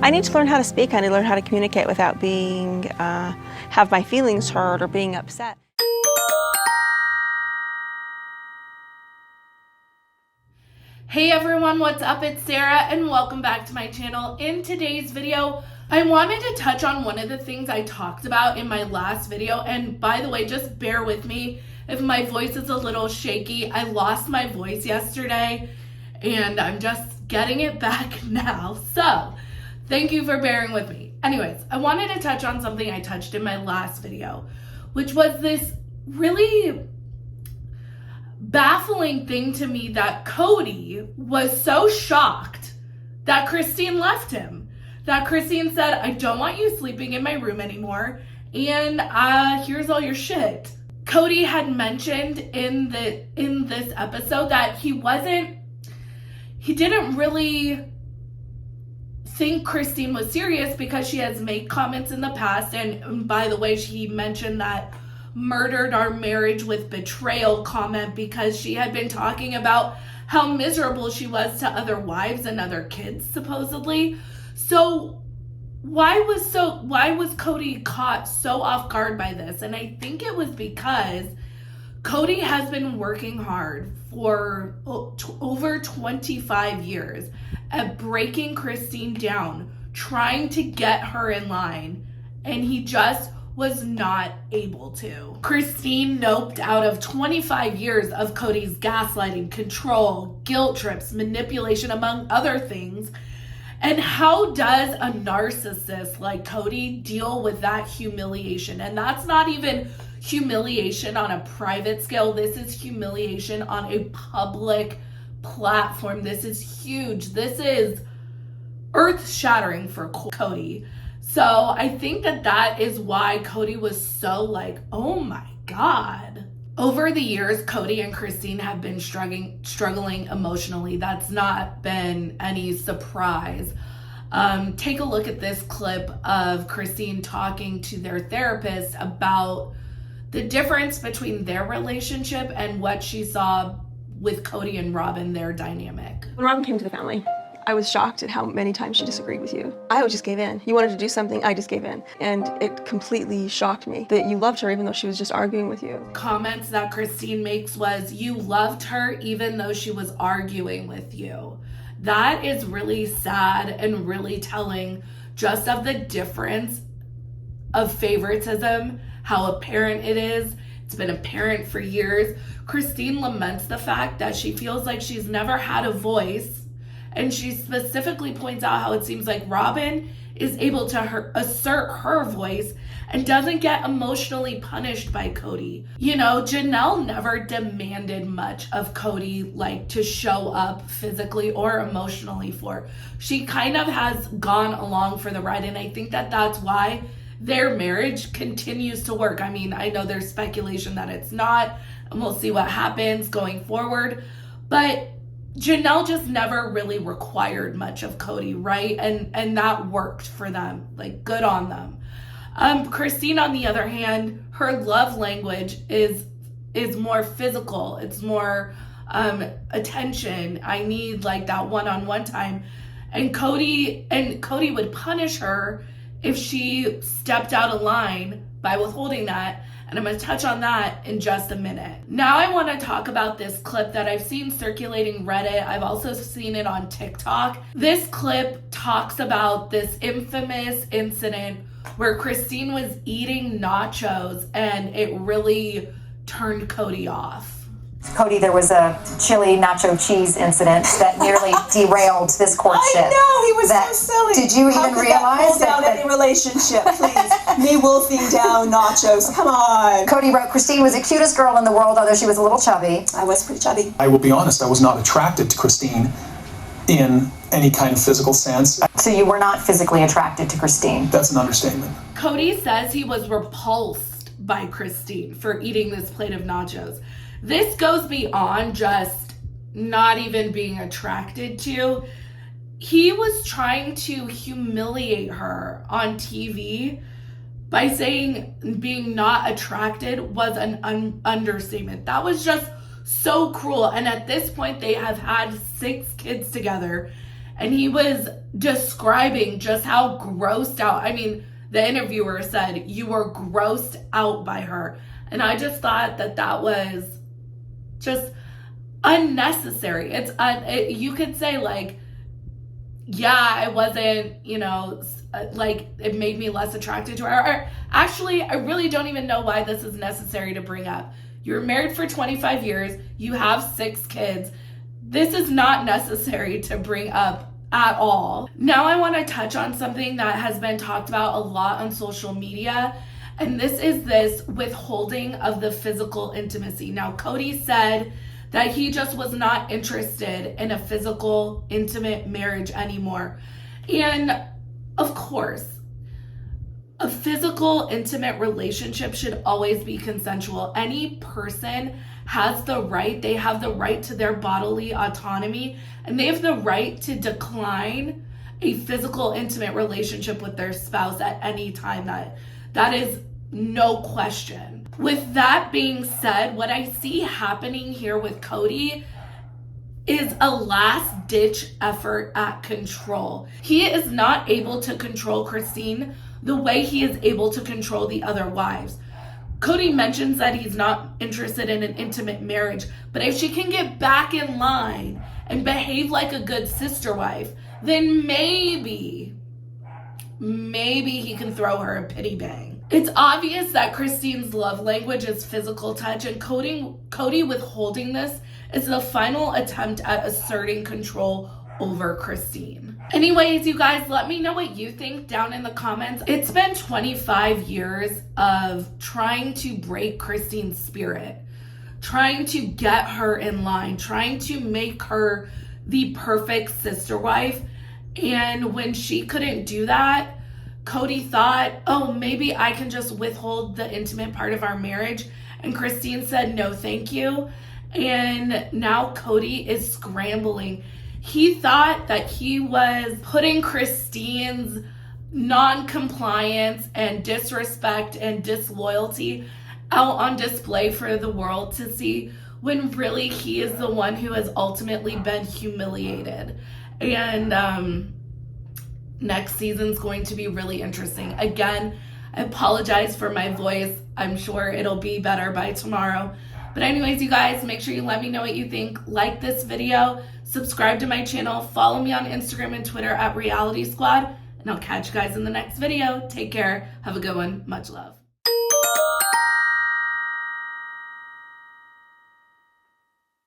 I need to learn how to speak. I need to learn how to communicate without being, have my feelings hurt or being upset. Hey everyone, what's up? It's Sarah and welcome back to my channel. In today's video, I wanted to touch on one of the things I talked about in my last video. And by the way, just bear with me if my voice is a little shaky. I lost my voice yesterday and I'm just getting it back now. So thank you for bearing with me. Anyways, I wanted to touch on something I touched in my last video, which was this really baffling thing to me that Kody was so shocked that Christine left him. That Christine said, I don't want you sleeping in my room anymore, and here's all your shit. Kody had mentioned in this episode that he didn't really think Christine was serious because she has made comments in the past, and by the way, he mentioned that murdered our marriage with betrayal comment because she had been talking about how miserable she was to other wives and other kids, supposedly. So why was Kody caught so off guard by this? And I think it was because Kody has been working hard for over 25 years at breaking Christine down, trying to get her in line, and he just was not able to. Christine noped out of 25 years of Kody's gaslighting, control, guilt trips, manipulation, among other things. And how does a narcissist like Kody deal with that humiliation? And that's not even humiliation on a private scale. This is humiliation on a public platform. This is huge. This is earth-shattering for Kody. So I think that is why Kody was so like, oh my God. Over the years, Kody and Christine have been struggling emotionally. That's not been any surprise. Take a look at this clip of Christine talking to their therapist about the difference between their relationship and what she saw with Kody and Robin, their dynamic. When Robin came to the family, I was shocked at how many times she disagreed with you. I just gave in. You wanted to do something, I just gave in. And it completely shocked me that you loved her even though she was just arguing with you. Comments that Christine makes was, you loved her even though she was arguing with you. That is really sad and really telling just of the difference of favoritism, how apparent it is. It's been apparent for years. Christine laments the fact that she feels like she's never had a voice. And she specifically points out how it seems like Robin is able to assert her voice and doesn't get emotionally punished by Kody. You know, Janelle never demanded much of Kody, like to show up physically or emotionally for. She kind of has gone along for the ride, and I think that that's why their marriage continues to work. I mean, I know there's speculation that it's not, and we'll see what happens going forward, but Janelle just never really required much of Kody, right? And that worked for them, like good on them. Christine, on the other hand, her love language is more physical. It's more attention. I need like that one-on-one time. And Kody would punish her if she stepped out of line by withholding that. And I'm going to touch on that in just a minute. Now I want to talk about this clip that I've seen circulating Reddit. I've also seen it on TikTok. This clip talks about this infamous incident where Christine was eating nachos and it really turned Kody off. Kody, there was a chili nacho cheese incident that nearly derailed this courtship. I know, he was so silly. Did you How even could realize that pull down any relationship, please? Me wolfing down nachos, come on. Cody wrote, Christine was the cutest girl in the world, although she was a little chubby. I was pretty chubby. I will be honest, I was not attracted to Christine in any kind of physical sense. So you were not physically attracted to Christine? That's an understatement. Cody says he was repulsed by Christine for eating this plate of nachos. This goes beyond just not even being attracted to. He was trying to humiliate her on TV by saying being not attracted was an understatement. That was just so cruel. And at this point, they have had 6 kids together. and he was describing just how grossed out. I mean, the interviewer said, you were grossed out by her. And I just thought that that was just unnecessary. You could say like, yeah, I wasn't, you know, like it made me less attracted to her. Or actually, I really don't even know why this is necessary to bring up. You're married for 25 years. You have 6 kids. This is not necessary to bring up at all. Now I want to touch on something that has been talked about a lot on social media, and this is this withholding of the physical intimacy. Now, Kody said that he just was not interested in a physical, intimate marriage anymore. And of course, a physical, intimate relationship should always be consensual. Any person has the right, they have the right to their bodily autonomy, and they have the right to decline a physical, intimate relationship with their spouse at any time. That is no question. With that being said, what I see happening here with Kody is a last-ditch effort at control. He is not able to control Christine the way he is able to control the other wives. Kody mentions that he's not interested in an intimate marriage, but if she can get back in line and behave like a good sister wife, then maybe he can throw her a pity bang. It's obvious that Christine's love language is physical touch, and Kody withholding this is the final attempt at asserting control over Christine. Anyways, you guys, let me know what you think down in the comments. It's been 25 years of trying to break Christine's spirit, trying to get her in line, trying to make her the perfect sister wife. And when she couldn't do that, Kody thought, oh, maybe I can just withhold the intimate part of our marriage. And Christine said, no, thank you. And now Kody is scrambling. He thought that he was putting Christine's non-compliance and disrespect and disloyalty out on display for the world to see, when really he is the one who has ultimately been humiliated. And next season's going to be really interesting. Again, I apologize for my voice. I'm sure it'll be better by tomorrow. But anyways, you guys, make sure you let me know what you think. Like this video, subscribe to my channel, follow me on Instagram and Twitter at Reality Squad, and I'll catch you guys in the next video. Take care. Have a good one. Much love.